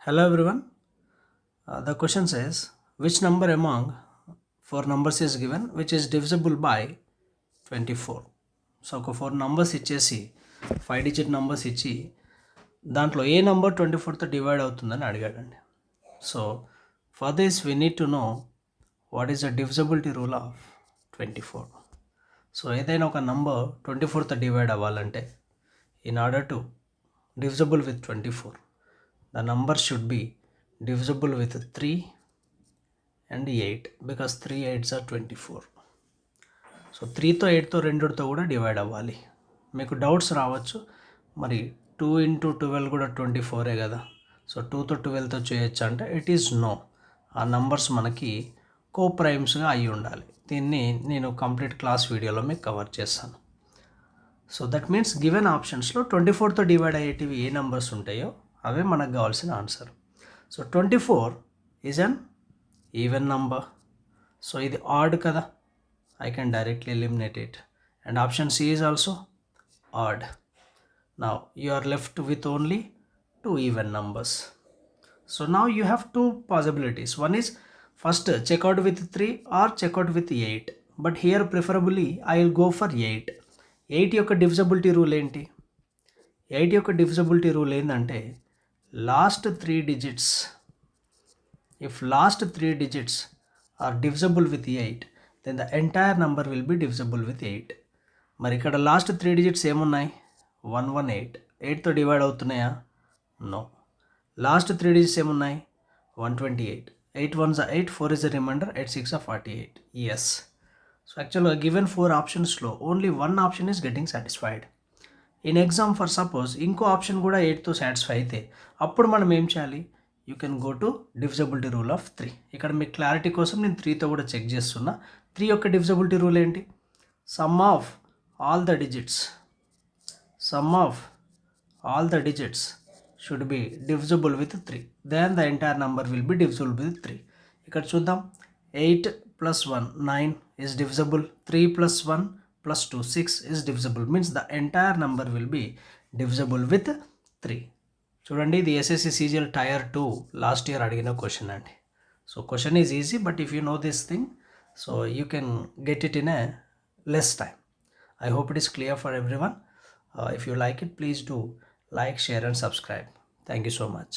Hello everyone. The question says which number among four numbers is given which is divisible by 24. So ఒక four numbers ఇచ్చేసి 5 digit numbers ఇచ్చి దాంట్లో ఏ number 24తో divide అవుతుందని అడిగాడండి. So for this we need to know what is the divisibility rule of 24. So ఏదైనా ఒక number 24తో డివైడ్ అవ్వాలంటే in order to divisible with 24, the number should be divisible with 3 and 8 because 3 8s are 24. So 3తో 8తో రెండుతో కూడా divide అవ్వాలి. మీకు doubts రావచ్చు, మరి 2 into 12 కూడా 24 కదా, సో 2తో 12తో చేయొచ్చు అంటే ఇట్ ఈస్ నో. ఆ నంబర్స్ మనకి కో ప్రైమ్స్గా అయి ఉండాలి. దీన్ని నేను కంప్లీట్ క్లాస్ వీడియోలో మీకు కవర్ చేస్తాను. సో దట్ మీన్స్ గివెన్ ఆప్షన్స్లో 24తో డివైడ్ అయ్యేటివి ఏ నెంబర్స్ ఉంటాయో అవే మనకు కావాల్సిన answer. So 24 is an even number. So ఇది ఆడ్ కదా, I can directly eliminate it. And option C is also odd. Now you are left with only 2 even numbers. So now you have 2 possibilities. One is first check out with 3 or check out with 8. But here preferably I will go for 8. 8 యొక్క divisibility rule ఏంటి? 8 యొక్క divisibility rule ఏంటంటే last 3 digits, if last 3 digits are divisible with 8, then the entire number will be divisible with 8. మరి ఇక్కడ last 3 digits ఏమున్నాయి? 118. 8తో divide అవుతున్నాయా? No. Last 3 digits ఏమున్నాయి? 128. 8 1s are 8, 4 is a remainder, 8 6 are 48. Yes. So యాక్చువల్గా given 4 ఆప్షన్స్లో only 1 option is getting satisfied. In exam for suppose ఇంకో option కూడా 8తో satisfy అయితే అప్పుడు మనం ఏం చేయాలి? You can go to divisibility rule of 3. ఇక్కడ మీకు క్లారిటీ కోసం నేను 3తో కూడా చెక్ చేస్తున్నా. 3 యొక్క డివిజిబిలిటీ రూల్ ఏంటి? Sum of all the digits should be divisible with 3, then the entire number will be divisible with 3. ఇక్కడ చూద్దాం. 8 plus 1 9 is divisible. 3 plus 1 plus 2 6 is divisible, means the entire number will be divisible with 3. చూడండి, ఇది SSC CGL tyre 2 last year అడిగిన question అండి. So question is easy, but if you know this thing so you can get it in a less time. I hope it is clear for every one. If you like it, please do like, share and subscribe. Thank you so much.